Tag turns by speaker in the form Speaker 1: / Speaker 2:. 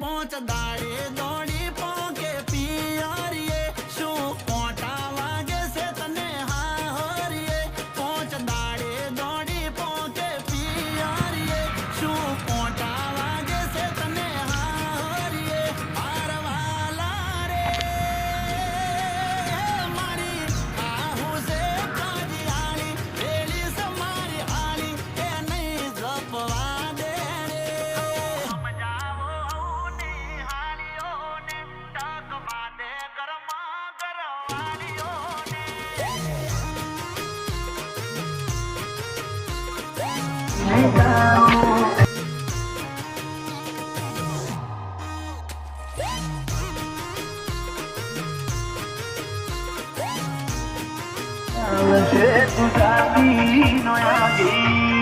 Speaker 1: પોચ દાડે દોડી પોકે પિયરીએ શું કોટા વાગે છે તને હારીએ પોચ દાડે દોડી પોકે પિયરીએ શું કોટા વાગે છે તને હારીએ હારવાલા રે મારી આહુ છે કાજિયાળી વેલી સમારી હાળી એ નહીં જપવા દે રે સમજાવો ની હાળીઓને તક બાંધે ઘરમાં ઘરવાળીઓને
Speaker 2: Você tu sabe, não é alguém.